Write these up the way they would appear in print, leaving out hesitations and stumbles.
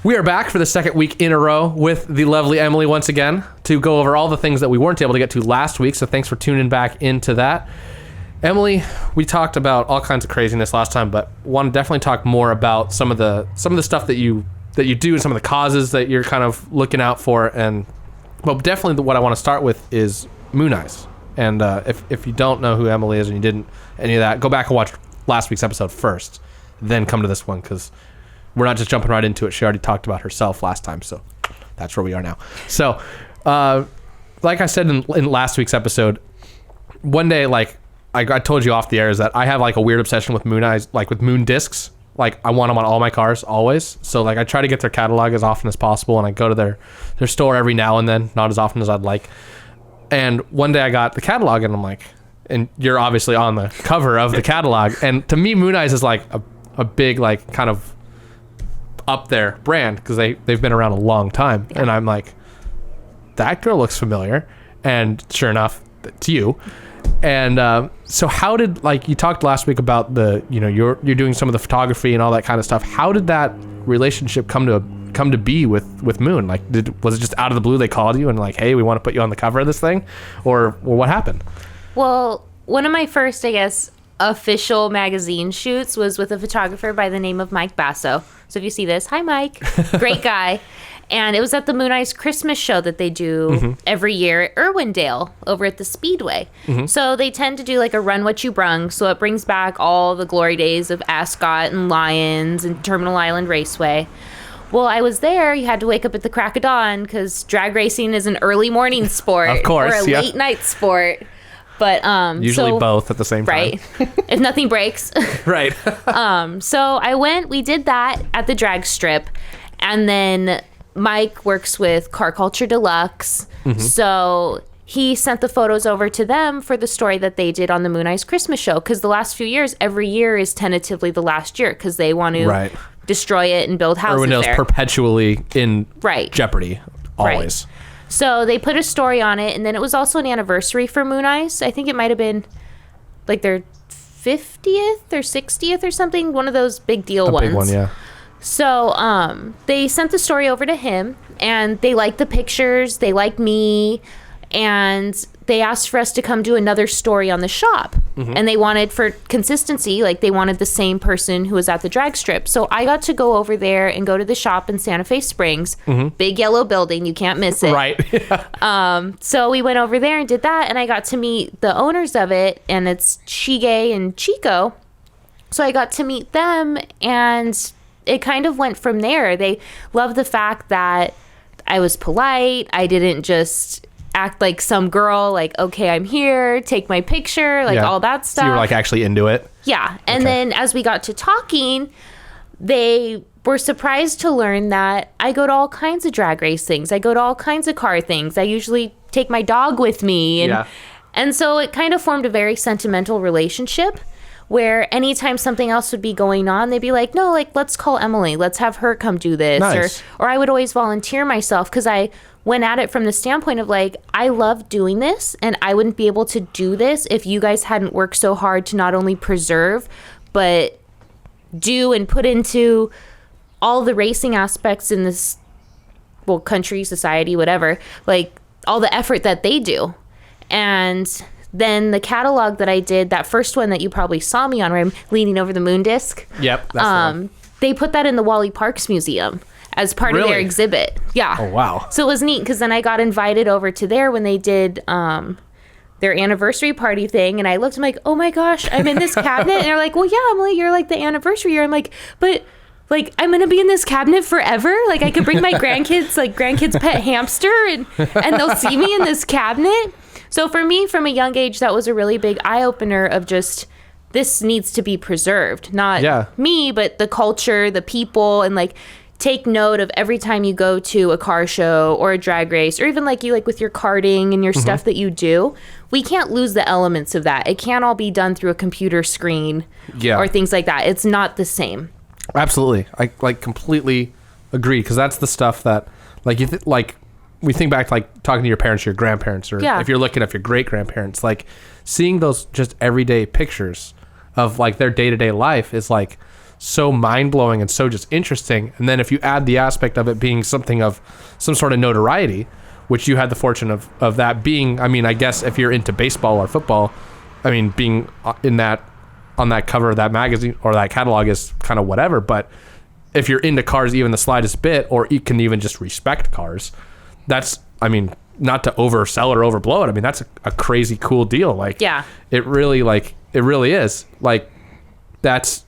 We are back for the second week in a row with the lovely Emily once again to go over all the things that we weren't able to get to last week. So thanks for tuning back into that. Emily, we talked about all kinds of craziness last time, but want to definitely talk more about some of the stuff that you do and some of the causes that you're kind of looking out for. And well, definitely what I want to start with is Moon Eyes. And if you don't know who Emily is and you didn't any of that, go back and watch last week's episode first, then come to this one, because we're not just jumping right into it. She already talked about herself last time, so that's where we are now. So, like I said in last week's episode, one day, like I told you off the air, is that I have like a weird obsession with Moon Eyes, like with moon discs. Like I want them on all my cars always. So like I try to get their catalog as often as possible, and I go to their store every now and then, not as often as I'd like. And one day I got the catalog, and I'm like, and you're obviously on the cover of the catalog, and to me Moon Eyes is like a big, like, kind of up there brand, because they've been around a long time. Yeah. And I'm like, that girl looks familiar, and sure enough, it's you. And so how did, like, you talked last week about you're doing some of the photography and all that kind of stuff. How did that relationship come to be with Moon? Like, was it just out of the blue they called you and like, hey, we want to put you on the cover of this thing, or what happened? Well, one of my first, I guess, official magazine shoots was with a photographer by the name of Mike Basso. So if you see this, hi Mike, great guy. And it was at the Moon Eyes Christmas show that they do every year at Irwindale over at the Speedway. So they tend to do like a Run What You Brung. So it brings back all the glory days of Ascot and Lions and Terminal Island Raceway. Well, I was there. You had to wake up at the crack of dawn because drag racing is an early morning sport, of course, or a late night sport. But usually both at the same time. Right. If nothing breaks. Right. So we did that at the drag strip, and then Mike works with Car Culture Deluxe. So he sent the photos over to them for the story that they did on the Moon Eyes Christmas show, because the last few years, every year is tentatively the last year, because they want to destroy it and build houses Irwindale's there. Perpetually in jeopardy, always. Right. So they put a story on it, and then it was also an anniversary for Moon Eyes. I think it might have been like their 50th or 60th or something, one of those big deal ones. Big one, yeah. So they sent the story over to him, and they liked the pictures, they liked me, and they asked for us to come do another story on the shop. And they wanted, for consistency, like they wanted the same person who was at the drag strip. So I got to go over there and go to the shop in Santa Fe Springs. Big yellow building, you can't miss it. Right. So we went over there and did that, and I got to meet the owners of it, and it's Shige and Chico. So I got to meet them, and it kind of went from there. They loved the fact that I was polite. I didn't just act like some girl, like, okay, I'm here, take my picture, like all that stuff. So you were like actually into it? Yeah. And then as we got to talking, they were surprised to learn that I go to all kinds of drag race things. I go to all kinds of car things. I usually take my dog with me. And so it kind of formed a very sentimental relationship, where anytime something else would be going on, they'd be like, no, like, let's call Emily. Let's have her come do this. Nice. Or I would always volunteer myself, because I went at it from the standpoint of like, I love doing this, and I wouldn't be able to do this if you guys hadn't worked so hard to not only preserve, but do and put into all the racing aspects in this, well, country, society, whatever, like all the effort that they do. And then the catalog that I did, that first one that you probably saw me on, where I'm leaning over the moon disc. Yep. That's the one. They put that in the Wally Parks Museum as part of their exhibit. Yeah. Oh, wow. So it was neat, because then I got invited over to there when they did their anniversary party thing, and I looked, I'm like, oh my gosh, I'm in this cabinet. And they're like, well, yeah, Emily, you're like the anniversary year. I'm like, but like, I'm gonna be in this cabinet forever. Like, I could bring my grandkids pet hamster, and they'll see me in this cabinet. So for me, from a young age, that was a really big eye-opener of just, this needs to be preserved. Not me, but the culture, the people, and like, take note of every time you go to a car show or a drag race, or even like you, like with your karting and your stuff that you do, we can't lose the elements of that. It can't all be done through a computer screen or things like that. It's not the same. Absolutely. I like completely agree, because that's the stuff that like we think back to like talking to your parents, your grandparents, or if you're looking at your great grandparents, like seeing those just everyday pictures of like their day-to-day life is like so mind-blowing and so just interesting. And then if you add the aspect of it being something of some sort of notoriety, which you had the fortune of that being, I mean, I guess if you're into baseball or football, I mean, being on that cover of that magazine or that catalog is kind of whatever. But if you're into cars even the slightest bit, or you can even just respect cars, that's, I mean, not to oversell it or overblow it, I mean, that's a crazy cool deal. Like, Yeah. it really is. Like, that's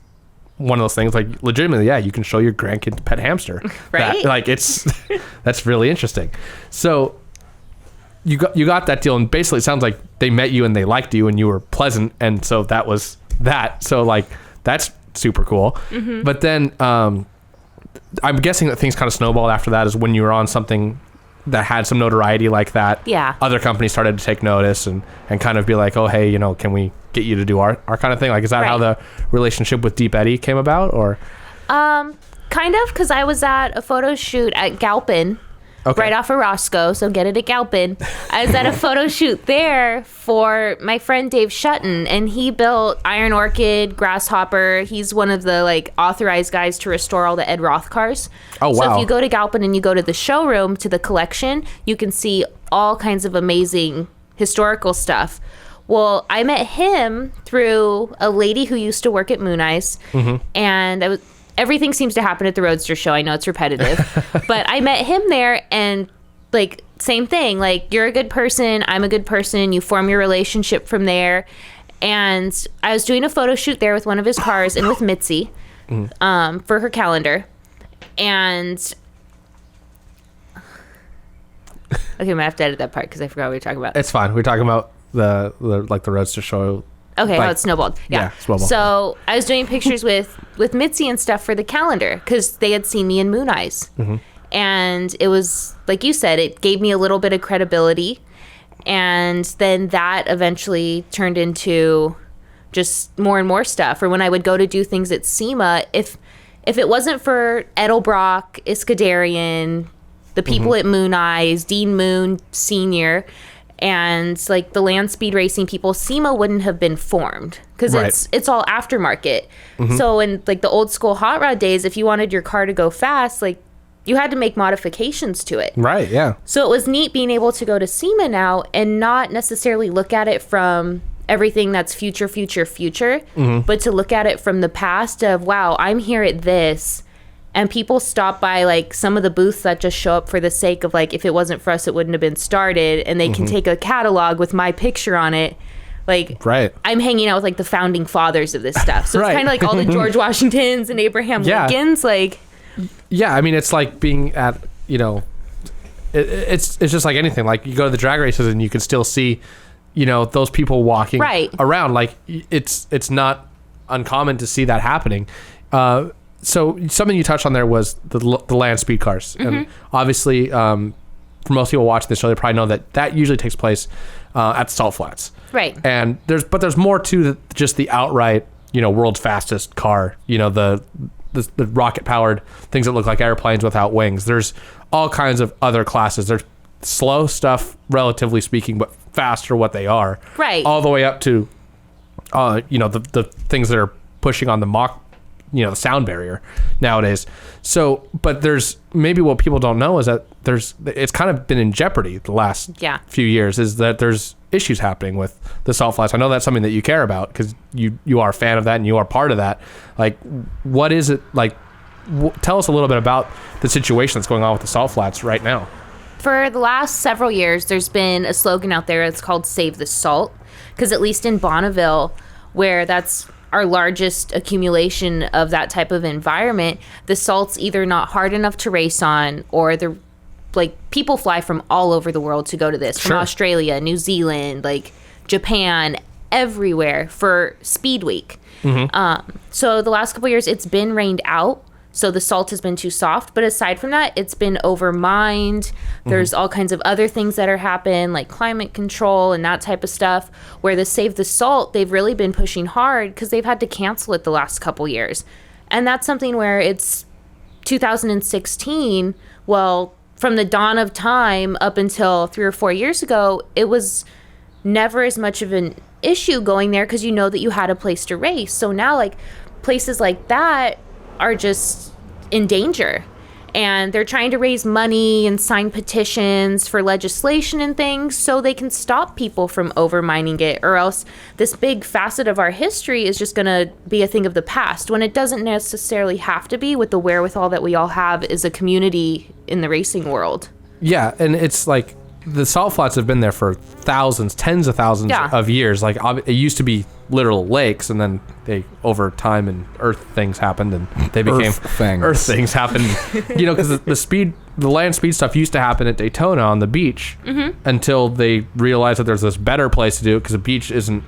one of those things, like, legitimately, yeah, you can show your grandkid pet hamster. Right? That's really interesting. So you got that deal, and basically it sounds like they met you and they liked you and you were pleasant, and so that was that. So, like, that's super cool. But then I'm guessing that things kind of snowballed after that, is when you were on something that had some notoriety like that. Yeah. Other companies started to take notice and kind of be like, oh, hey, can we get you to do our kind of thing? Like, is that how the relationship with Deep Eddy came about, or? Kind of, because I was at a photo shoot at Galpin. Okay. Right off of Roscoe, so get it at Galpin. I was at a photo shoot there for my friend Dave Shutton, and he built Iron Orchid, Grasshopper. He's one of the authorized guys to restore all the Ed Roth cars. Oh, wow. So if you go to Galpin and you go to the showroom, to the collection, you can see all kinds of amazing historical stuff. Well, I met him through a lady who used to work at Moon Eyes, and everything seems to happen at the Roadster show. I know it's repetitive, but I met him there, and same thing. Like, you're a good person, I'm a good person. You form your relationship from there. And I was doing a photo shoot there with one of his cars and with Mitzi for her calendar. And okay, I'm gonna have to edit that part because I forgot what we were talking about. It's fine. We're talking about the Roadster show. Okay, how it snowballed. Yeah. Snowballed. So I was doing pictures with Mitzi and stuff for the calendar because they had seen me in Moon Eyes. And it was, like you said, it gave me a little bit of credibility. And then that eventually turned into just more and more stuff. Or when I would go to do things at SEMA, if it wasn't for Edelbrock, Iskandarian, the people at Moon Eyes, Dean Moon Sr., and the land speed racing people, SEMA wouldn't have been formed because it's all aftermarket. So in the old school hot rod days, if you wanted your car to go fast, you had to make modifications to it. Right, yeah. So it was neat being able to go to SEMA now and not necessarily look at it from everything that's future, but to look at it from the past of, wow, I'm here at this. And people stop by some of the booths that just show up for the sake of if it wasn't for us, it wouldn't have been started. And they can take a catalog with my picture on it. Right. I'm hanging out with the founding fathers of this stuff. So it's kind of all the George Washingtons and Abraham Lincolns. Yeah, I mean, it's like being at, it's just like anything. You go to the drag races and you can still see, those people walking around. It's not uncommon to see that happening. So something you touched on there was the land speed cars. And obviously, for most people watching this show, they probably know that usually takes place at the Salt Flats. Right. And there's more to just the outright, world's fastest car, the rocket-powered things that look like airplanes without wings. There's all kinds of other classes. There's slow stuff, relatively speaking, but fast for what they are. Right. All the way up to, the things that are pushing on the Mach, the sound barrier nowadays. So, but there's maybe what people don't know is that it's kind of been in jeopardy the last few years, is that there's issues happening with the Salt Flats. I know that's something that you care about because you are a fan of that and you are part of that. What is it tell us a little bit about the situation that's going on with the Salt Flats right now. For the last several years, there's been a slogan out there that's called Save the Salt, because at least in Bonneville, where that's our largest accumulation of that type of environment, the salt's either not hard enough to race on, or the people fly from all over the world to go to this, from Australia, New Zealand, Japan, everywhere for Speed Week. So the last couple years, it's been rained out, so the salt has been too soft. But aside from that, it's been overmined. There's all kinds of other things that are happening, like climate control and that type of stuff, where the Save the Salt, they've really been pushing hard because they've had to cancel it the last couple years. And that's something where it's 2016. Well, from the dawn of time up until 3 or 4 years ago, it was never as much of an issue going there because that you had a place to race. So now, places like that are just in danger. And they're trying to raise money and sign petitions for legislation and things so they can stop people from overmining it, or else this big facet of our history is just going to be a thing of the past, when it doesn't necessarily have to be, with the wherewithal that we all have as a community in the racing world. Yeah, and it's like the salt flats have been there for thousands, tens of thousands of years. Like it used to be literal lakes, and then they, over time, and earth things happened, and they became earth things happened. You know, because the land speed stuff used to happen at Daytona on the beach until they realized that there's this better place to do it, because the beach isn't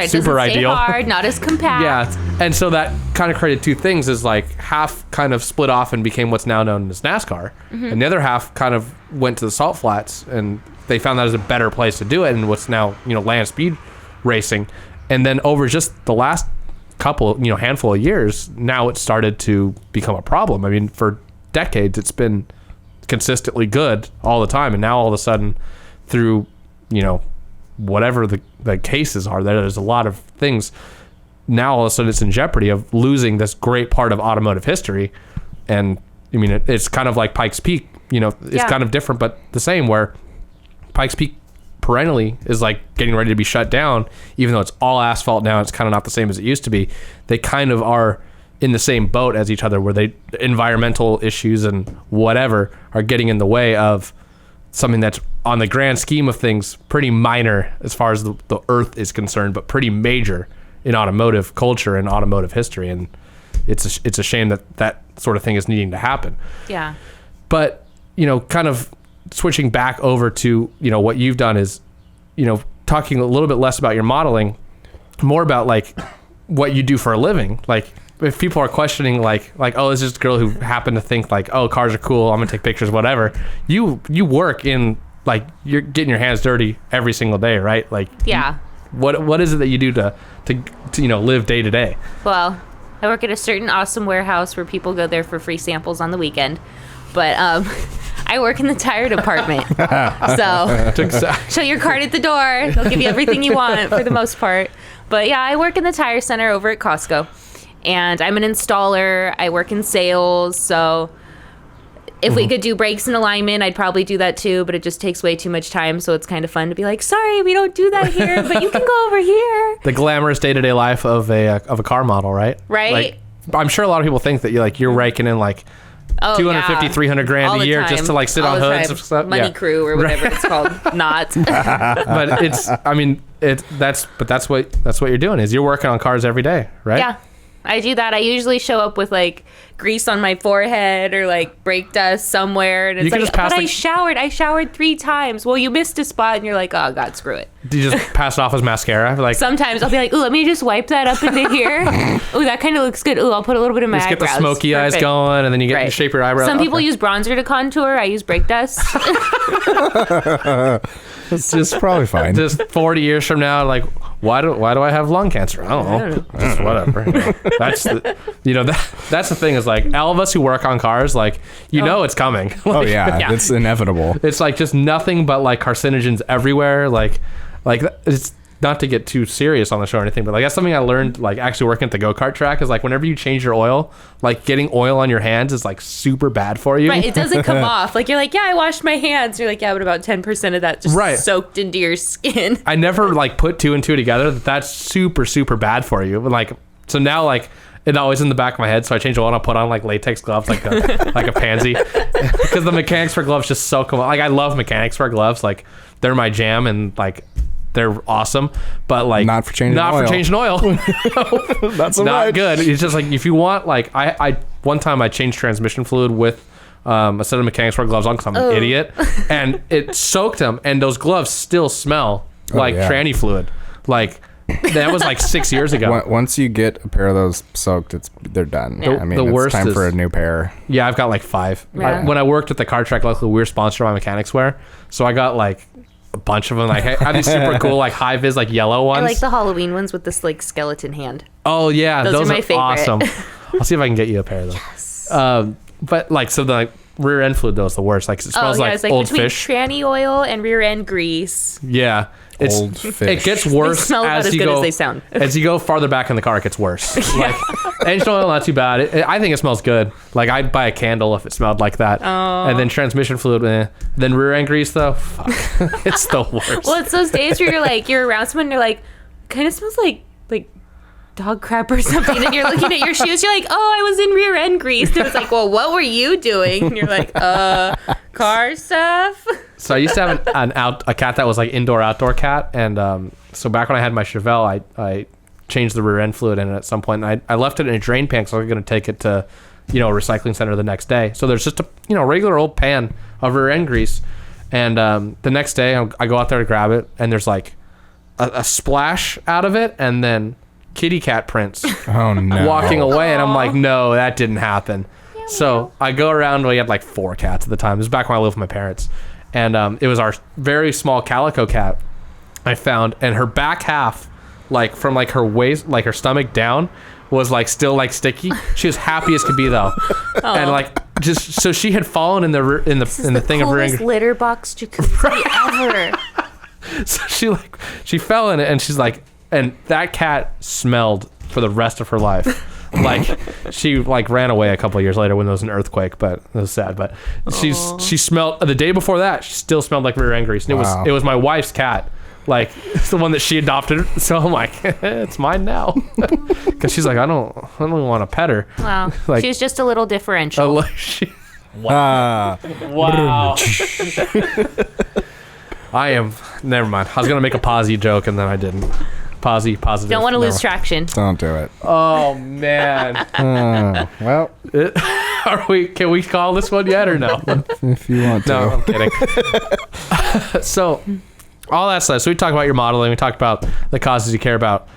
super ideal. Hard, not as compact. Yeah, and so that kind of created two things: is like half kind of split off and became what's now known as NASCAR, and the other half kind of went to the salt flats, and they found that as a better place to do it, and what's now, you know, land speed racing. And then over just the last couple, you know, handful of years, now it started to become a problem. I mean, for decades, it's been consistently good all the time. And now all of a sudden, through, you know, whatever the cases are, there's a lot of things. Now all of a sudden it's in jeopardy of losing this great part of automotive history. And I mean, it's kind of like Pikes Peak, you know, it's kind of different, but the same, where Pikes Peak perennially is like getting ready to be shut down, even though it's all asphalt now. It's kind of not the same as it used to be. They kind of are in the same boat as each other, where environmental issues and whatever are getting in the way of something that's, on the grand scheme of things, pretty minor as far as the earth is concerned, but pretty major in automotive culture and automotive history. And it's a shame that sort of thing is needing to happen. Yeah. But, you know, kind of switching back over to, you know, what you've done is, you know, talking a little bit less about your modeling, more about like what you do for a living. Like, if people are questioning like, oh, it's just a girl who happened to think like, oh, cars are cool, I'm gonna take pictures, whatever. You work in, like, you're getting your hands dirty every single day, right? Like, yeah. What is it that you do to you know, live day to day? Well, I work at a certain awesome warehouse where people go there for free samples on the weekend, but I work in the tire department. So show your card at the door. They'll give you everything you want for the most part. But yeah, I work in the tire center over at Costco, and I'm an installer. I work in sales. So if we could do brakes and alignment, I'd probably do that too, but it just takes way too much time. So it's kind of fun to be like, sorry, we don't do that here, but you can go over here. The glamorous day-to-day life of a car model, right? Right. Like, I'm sure a lot of people think that you're raking in like 250, 300 grand a year just to like sit on hoods and stuff. Money crew or whatever it's called. Not. But it's, I mean, that's what you're doing, is you're working on cars every day, right? Yeah, I do that. I usually show up with like grease on my forehead or like brake dust somewhere, and it's like, but I showered 3 times. Well, you missed a spot, and you're like, oh god, screw it. Do you just pass it off as mascara? Like, sometimes I'll be like, ooh, let me just wipe that up into here. Ooh, that kind of looks good. Ooh, I'll put a little bit of my eyebrows. Just get the smoky eyes going, and then you get shape your eyebrows. Some people use bronzer to contour. I use brake dust. It's just probably fine. Just 40 years from now, like, why do I have lung cancer? I don't know. Just whatever. That's the thing, is like, all of us who work on cars, like, know it's coming. Like, oh yeah, it's inevitable. It's like just nothing but like carcinogens everywhere. Like it's not to get too serious on the show or anything, but like that's something I learned, like actually working at the go-kart track, is like whenever you change your oil, like getting oil on your hands is like super bad for you. Right, it doesn't come off. Like you're like, yeah, I washed my hands. You're like, yeah, but about 10% of that just soaked into your skin. I never like put 2 and 2 together that's super, super bad for you. But like, so now like it's always in the back of my head, so I change oil and I put on like latex gloves, like a pansy, because the mechanics for gloves just soak them. Like I love mechanics for gloves, like they're my jam, and like they're awesome, but like not for changing oil. Not so not much. good. It's just like, if you want, like I one time I changed transmission fluid with a set of mechanics wear gloves on, because I'm an idiot, and it soaked them, and those gloves still smell like tranny fluid. Like that was like 6 years ago. Once you get a pair of those soaked, they're done. Yeah. I mean, it's time for a new pair. Yeah, I've got like 5. Yeah. When I worked at the car track, luckily we were sponsored by mechanics wear, so I got like a bunch of them. Like I had these super cool like high vis like yellow ones. I like the Halloween ones with this like skeleton hand. Oh yeah, those are my favorite. Awesome. I'll see if I can get you a pair of those. Yes. But like, so like rear end fluid though is the worst. Like it smells it's like old between fish. tranny oil and rear end grease. Yeah. Old fish. It gets worse They smell about as as you good go. as they sound. As you go farther back in the car, it gets worse. Like engine oil, not too bad. I think it smells good. Like I'd buy a candle if it smelled like that. And then transmission fluid. Then rear end grease though, fuck. It's the worst. Well, it's those days where you're around someone and you're like, kind of smells like dog crap or something, and you're looking at your shoes, you're like, oh, I was in rear end grease. And it's like, well, what were you doing? And you're like, car stuff. So I used to have a cat that was like indoor outdoor cat, and so back when I had my Chevelle, I changed the rear end fluid in it at some point, and I left it in a drain pan, so I was going to take it to a recycling center the next day. So there's just a regular old pan of rear end grease, and the next day I go out there to grab it, and there's like a splash out of it, and then kitty cat prints walking away, and I'm like, no, that didn't happen. So I go around. We had like 4 cats at the time. This was back when I lived with my parents, and it was our very small calico cat I found, and her back half, like from like her waist, like her stomach down, was like still like sticky. She was happy as could be though, and like just so she had fallen in the thing of her litter box jacuzzi ever. So she fell in it, and she's like. And that cat smelled for the rest of her life. Like she like ran away a couple of years later when there was an earthquake, but it was sad. But she smelled the day before that. She still smelled like rear end grease. And it was my wife's cat. Like it's the one that she adopted. So I'm like, it's mine now. Because she's like, I don't want to pet her. Wow. Like, she's just a little differential. Wow. I am. Never mind. I was gonna make a posy joke and then I didn't. Positive. Don't want to lose traction. Don't do it. Oh man. Well, Can we call this one yet or no? if you want to. No, I'm kidding. So, all that stuff. So we talked about your modeling. We talked about the causes you care about.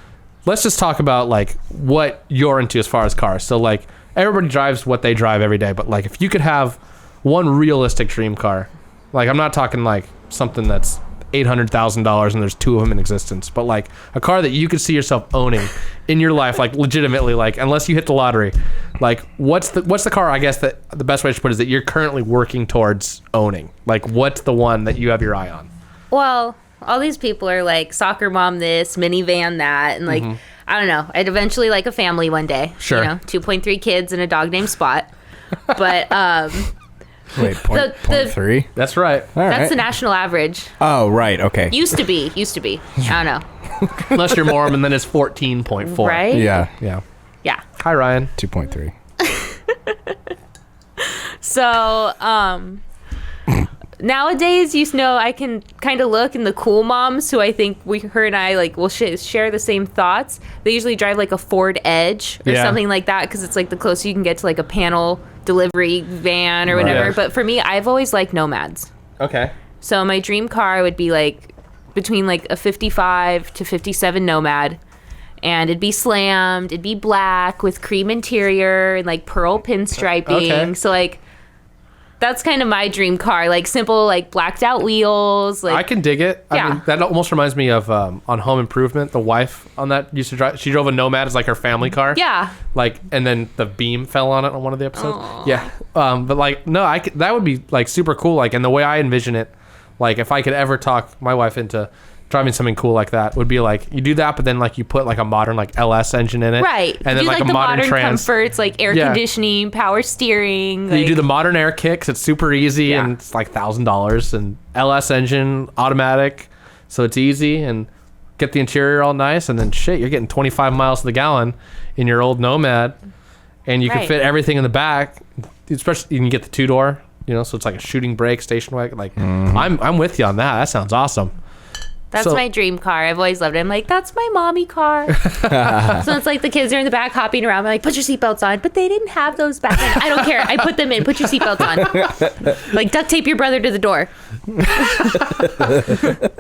Let's just talk about like what you're into as far as cars. So like everybody drives what they drive every day, but like if you could have one realistic dream car, like I'm not talking like something that's $800,000 and there's 2 of them in existence, but like a car that you could see yourself owning in your life, like legitimately, like unless you hit the lottery, like what's the car, I guess that the best way to put it is that you're currently working towards owning? Like what's the one that you have your eye on? Well, all these people are like soccer mom this, minivan that, and like I don't know, I'd eventually like a family one day. Sure. 2.3 kids and a dog named Spot. But Wait, point 3? That's right. That's the national average. Oh, right. Okay. Used to be. I don't know. Unless you're Mormon, then it's 14.4. Right? Yeah. Yeah. Hi, Ryan. 2.3. So, nowadays, I can kind of look, and the cool moms who I think her and I like will share the same thoughts. They usually drive like a Ford Edge or something like that because it's like the closest you can get to like a panel delivery van or whatever. Right. But for me, I've always liked Nomads. Okay. So my dream car would be like between like a 55 to 57 Nomad, and it'd be slammed, it'd be black with cream interior and like pearl pinstriping. Okay. So like that's kind of my dream car, like simple, like blacked out wheels. Like I can dig it. Yeah. I mean, that almost reminds me of on Home Improvement. The wife on that used to drive. She drove a Nomad as like her family car. Yeah. Like, and then the beam fell on it on one of the episodes. Aww. Yeah. But like, no, that would be like super cool. Like, and the way I envision it, like if I could ever talk my wife into driving something cool like that, would be like you do that, but then like you put like a modern like LS engine in it, right? And then do, like a the modern trans comforts, like air conditioning, power steering. You do the modern air kicks. It's super easy and it's like $1,000 and LS engine automatic, so it's easy and get the interior all nice, and then shit, you're getting 25 miles to the gallon in your old Nomad, and you can fit everything in the back. Especially you can get the 2-door, so it's like a shooting brake station wagon. Like I'm with you on that. That sounds awesome. That's my dream car. I've always loved it. I'm like, that's my mommy car. So it's like the kids are in the back hopping around. I'm like, put your seatbelts on. But they didn't have those back then. I don't care. I put them in. Put your seatbelts on. Like duct tape your brother to the door.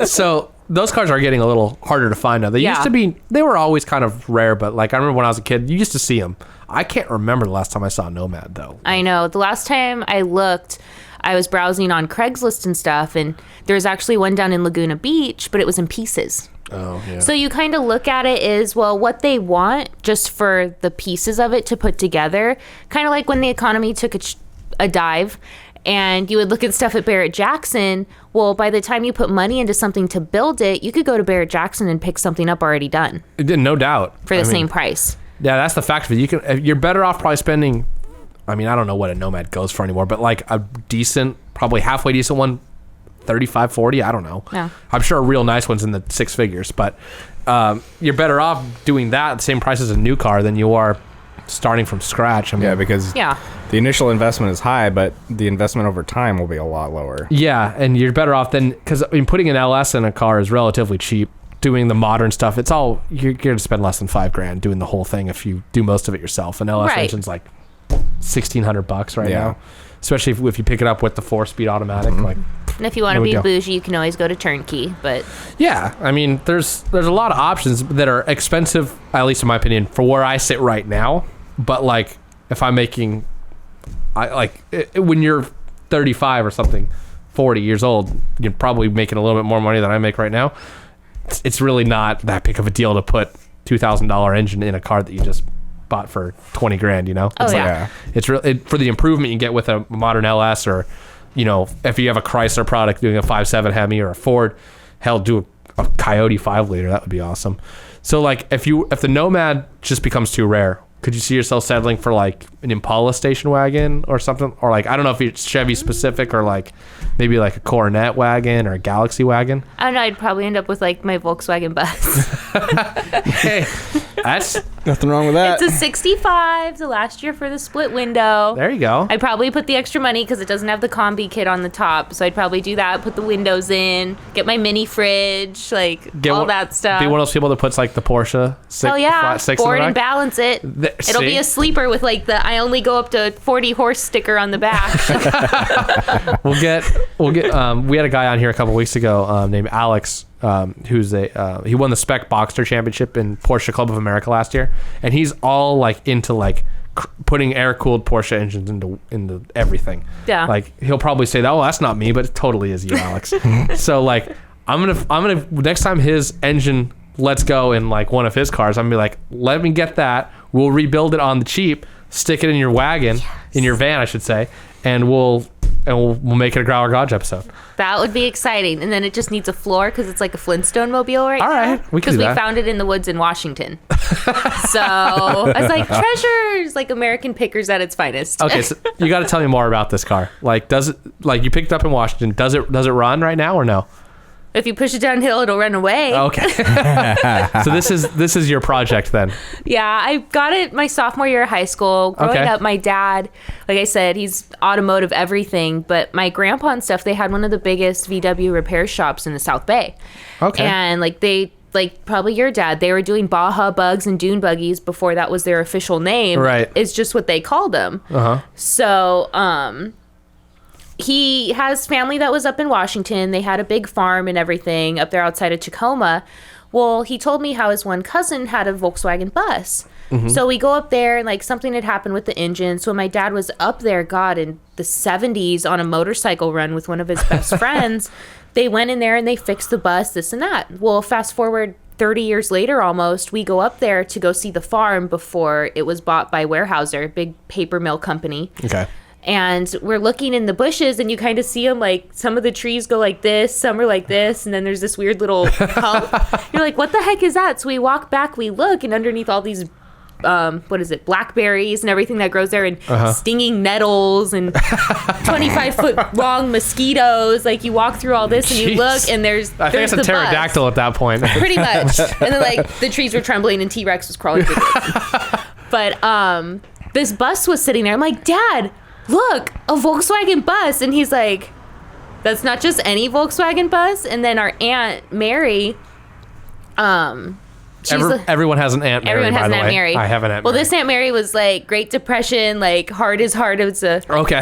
So those cars are getting a little harder to find now. They used to be, they were always kind of rare, but like I remember when I was a kid, you used to see them. I can't remember the last time I saw a Nomad though. I know. The last time I looked, I was browsing on Craigslist and stuff, and there's actually one down in Laguna Beach, but it was in pieces. Oh, yeah. So you kind of look at it as, well, what they want just for the pieces of it to put together. Kind of like when the economy took a dive And you would look at stuff at Barrett-Jackson. Well, by the time you put money into something to build it, you could go to Barrett-Jackson and pick something up already done. No doubt. For the same price. Yeah, that's the fact of it. You're better off probably spending, I don't know what a Nomad goes for anymore, but like a decent, probably halfway decent one, 35, 40, I don't know. Yeah. I'm sure a real nice one's in the six figures, but you're better off doing that at the same price as a new car than you are starting from scratch. Because the initial investment is high, but the investment over time will be a lot lower. Yeah, and you're better off then, because putting an LS in a car is relatively cheap. Doing the modern stuff, it's all, you're going to spend less than $5,000 doing the whole thing if you do most of it yourself. An LS engine's like $1,600 right now, especially if you pick it up with the 4-speed automatic. Like, and if you want to be bougie, you can always go to turnkey. But yeah, there's a lot of options that are expensive, at least in my opinion, for where I sit right now. But like, if I'm making, when you're 35 or something, 40 years old, you're probably making a little bit more money than I make right now. It's really not that big of a deal to put $2,000 engine in a car that you just bought for $20,000. It's for the improvement you get with a modern LS, or if you have a Chrysler product doing a 5.7 Hemi, or a Ford, hell, do a Coyote 5-liter. That would be awesome. So like, if the Nomad just becomes too rare, could you see yourself settling for like an Impala station wagon or something? Or like, I don't know if it's Chevy specific, or like maybe like a Coronet wagon or a Galaxy wagon. I don't know. I'd probably end up with like my Volkswagen bus. Hey, that's nothing wrong with that. It's a 65, the last year for the split window. There you go. I'd probably put the extra money because it doesn't have the combi kit on the top. So I'd probably do that, put the windows in, get my mini fridge, that stuff. Be one of those people that puts like the Porsche six board in the and back. balance it. It'll be a sleeper with like the I only go up to 40 horse sticker on the back. We'll get. We had a guy on here a couple weeks ago named Alex, who's he won the Spec Boxster Championship in Porsche Club of America last year, and he's all like into like putting air-cooled Porsche engines into everything. Yeah. Like he'll probably say that, oh, that's not me, but it totally is you, Alex. So like I'm gonna next time his engine lets go in like one of his cars, I'm gonna be like, let me get that. We'll rebuild it on the cheap, stick it in your wagon, in your van, I should say, and we'll make it a Growler Garage episode. That would be exciting. And then it just needs a floor because it's like a Flintstone mobile right now. All right, we can do that. Because we found it in the woods in Washington. So I was like, treasures, like American pickers at its finest. Okay, so you got to tell me more about this car. Like, does it, like you picked it up in Washington, does it run right now or no? If you push it downhill, it'll run away. Okay. So this is your project then. Yeah, I got it my sophomore year of high school. Growing up, my dad, like I said, he's automotive everything. But my grandpa and stuff, they had one of the biggest VW repair shops in the South Bay. Okay. And like probably your dad, they were doing Baja Bugs and Dune Buggies before that was their official name. Right. It's just what they called them. Uh-huh. So, he has family that was up in Washington. They had a big farm and everything up there outside of Tacoma. Well, he told me how his one cousin had a Volkswagen bus. Mm-hmm. So we go up there and like something had happened with the engine. So my dad was up there, in the 70s on a motorcycle run with one of his best friends. They went in there and they fixed the bus, this and that. Well, fast forward 30 years later almost, we go up there to go see the farm before it was bought by Weyerhaeuser, big paper mill company. Okay. And we're looking in the bushes and you kind of see them, like some of the trees go like this, some are like this, and then there's this weird little hump. You're like, what the heck is that? So we walk back, we look, and underneath all these blackberries and everything that grows there, and stinging nettles and 25-foot long mosquitoes. Like you walk through all this and you look, and there's I think it's a pterodactyl at that point. Pretty much. And then like the trees were trembling and T-Rex was crawling through it. But this bus was sitting there. I'm like, Dad, look, a Volkswagen bus. And he's like, that's not just any Volkswagen bus. And then our Aunt Mary, everyone has an Aunt Mary. Everyone has an Aunt Mary. I have an Aunt Mary. Well, this Aunt Mary was like Great Depression, like hard as hard. It was a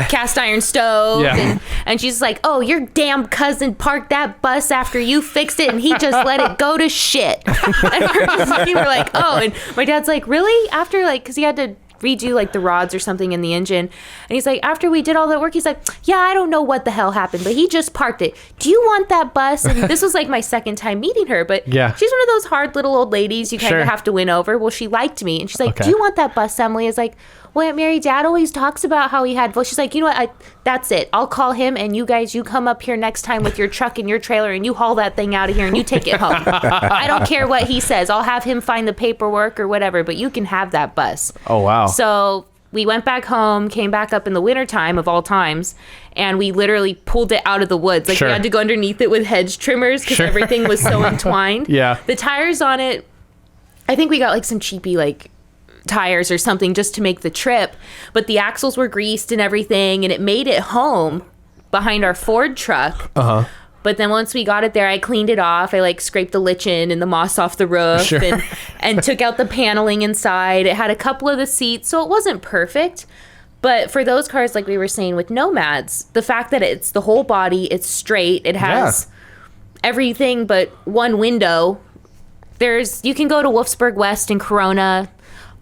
cast iron stove. Yeah. And she's like, oh, your damn cousin parked that bus after you fixed it and he just let it go to shit. And we're like, oh. And my dad's like, really? After like, because he had to redo like the rods or something in the engine. And he's like, after we did all that work, he's like, yeah, I don't know what the hell happened, but he just parked it. Do you want that bus? And this was like my second time meeting her, but she's one of those hard little old ladies you kind of have to win over. Well, she liked me, and she's like, do you want that bus? Emily is like, well, Aunt Mary, Dad always talks about how he had. Well, she's like, you know what? That's it. I'll call him, and you guys, you come up here next time with your truck and your trailer, and you haul that thing out of here, and you take it home. I don't care what he says. I'll have him find the paperwork or whatever, but you can have that bus. Oh, wow. So we went back home, came back up in the wintertime of all times, and we literally pulled it out of the woods. Like, we had to go underneath it with hedge trimmers because everything was so entwined. Yeah. The tires on it, I think we got like some cheapy, like, tires or something just to make the trip, but the axles were greased and everything, and it made it home behind our Ford truck. But then once we got it there, I cleaned it off. I like scraped the lichen and the moss off the roof and took out the paneling inside. It had a couple of the seats, so it wasn't perfect. But for those cars, like we were saying with Nomads, the fact that it's the whole body, it's straight, it has everything but one window. You can go to Wolfsburg West and Corona.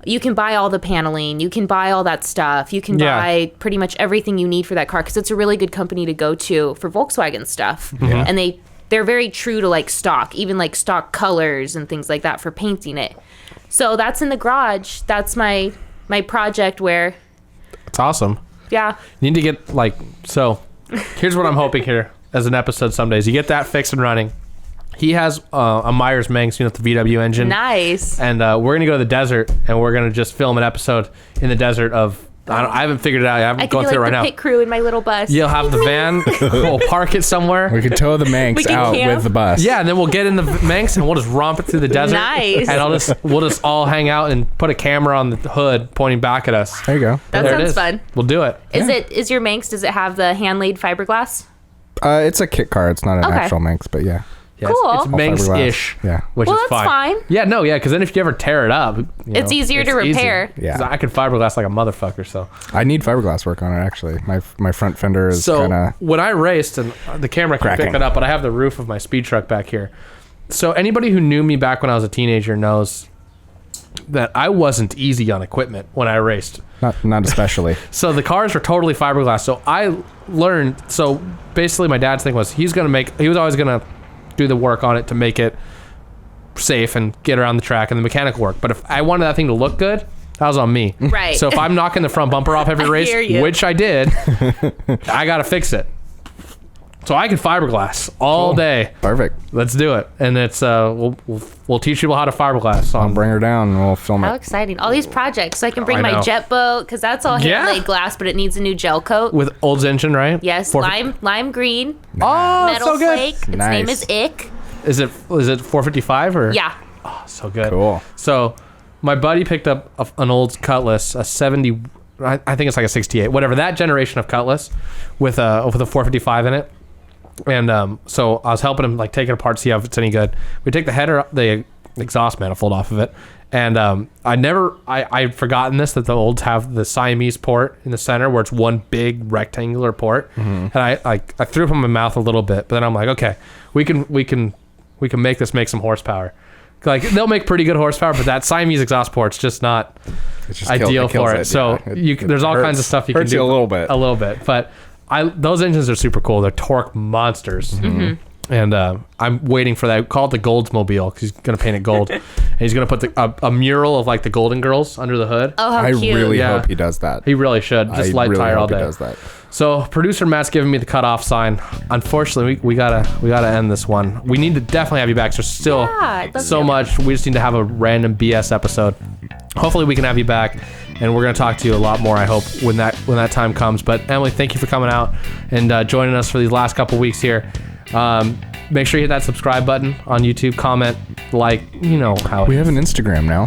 You can buy all the paneling. You can buy all that stuff. You can buy pretty much everything you need for that car because it's a really good company to go to for Volkswagen stuff. And they're very true to like stock, even like stock colors and things like that for painting it. So that's in the garage. That's my project where... It's awesome. Yeah. You need to get like... So here's what I'm hoping here as an episode some days. You get that fixed and running. He has a Myers Manx, the VW engine. Nice. And we're going to go to the desert, and we're going to just film an episode in the desert of... I haven't figured it out yet. I'm going through it right now. I could be like the pit crew in my little bus. You'll have the van. We'll park it somewhere. We could tow the Manx out camp. with the bus. Yeah, and then we'll get in the Manx, and we'll just romp it through the desert. Nice. And we'll just all hang out and put a camera on the hood pointing back at us. There you go. That There it sounds is. fun. We'll do it. Is your Manx, does it have the hand-laid fiberglass? It's a kit car. It's not an actual Manx, but yeah. Yeah, Cool. It's Manx-ish. Yeah. Which Well, is that's fine. Yeah, because then if you ever tear it up, It's easier to repair. Easy. Yeah. 'Cause I could fiberglass like a motherfucker, so. I need fiberglass work on it, actually. My front fender is kind of... When I raced, and the camera can cracking. pick it up, but I have the roof of my speed truck back here. So anybody who knew me back when I was a teenager knows that I wasn't easy on equipment when I raced. Not especially. So the cars were totally fiberglass. So I learned, so basically my dad's thing was he was always going to do the work on it to make it safe and get around the track and the mechanical work. But if I wanted that thing to look good, that was on me. Right. So if I'm knocking the front bumper off every race, hear you. which I did, I got to fix it. So I can fiberglass all day. Perfect. Let's do it. And it's we'll teach people how to fiberglass. I'll bring her down and we'll film How it. exciting. All these projects. So I can bring I my know. jet boat, because that's all hand-laid glass, but it needs a new gel coat. With Olds engine, right? Yes, lime green, Oh, metal so good. flake. Its Nice. name is Ick. Is it 455 or? Yeah. So good. Cool. So my buddy picked up an old Cutlass, a 70, I think it's like a 68, whatever, that generation of Cutlass with a 455 in it. And so I was helping him like take it apart, see if it's any good. We take the header, the exhaust manifold off of it. And I'd forgotten this, that the olds have the Siamese port in the center where it's one big rectangular port. And I threw up in my mouth a little bit, but then I'm like, okay, we can make this make some horsepower. Like they'll make pretty good horsepower, but that Siamese exhaust port's just not ideal for it. So there's all kinds of stuff you can hurts do. you a little bit. But those engines are super cool. They're torque monsters. And I'm waiting for that. Call it the Goldsmobile because he's gonna paint it gold, and he's gonna put a mural of like the Golden Girls under the hood. Oh, how I cute. really Yeah. hope he does that. He really should. Just light really tire all hope he day. does that. So producer Matt's giving me the cutoff sign. Unfortunately, we gotta end this one. We need to definitely have you back. There's still I'd love so to. much. We just need to have a random BS episode. Hopefully we can have you back, and we're gonna talk to you a lot more. I hope when that time comes. But Emily, thank you for coming out and joining us for these last couple weeks here. Make sure you hit that subscribe button on YouTube. Comment, like, you know how. We have an Instagram now.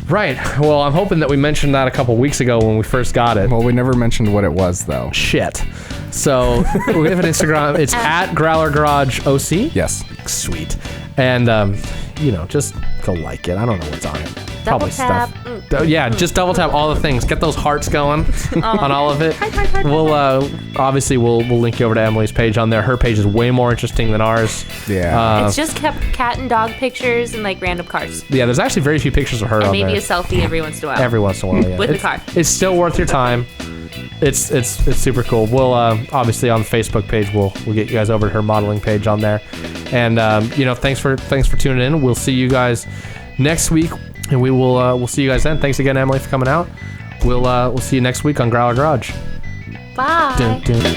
Right. Well, I'm hoping that we mentioned that a couple weeks ago when we first got it. Well, we never mentioned what it was, though. Shit. So we have an Instagram. It's at Growler Garage OC. Yes. Sweet. And just go like it. I don't know what's on it. Double tap. Yeah, just double tap all the things. Get those hearts going on all of it. Heart. We'll obviously we'll link you over to Emily's page on there. Her page is way more interesting than ours. Yeah. It's just kept cat and dog pictures and like random cars. Yeah, there's actually very few pictures of her And on maybe there. a selfie every once in a while. Every once in a while, yeah. With the car. It's still worth your time. It's super cool. We'll obviously on the Facebook page we'll get you guys over to her modeling page on there. And thanks for tuning in. We'll see you guys next week, and we'll see you guys then. Thanks again, Emily, for coming out. We'll see you next week on Growler Garage. Bye. Dun, dun.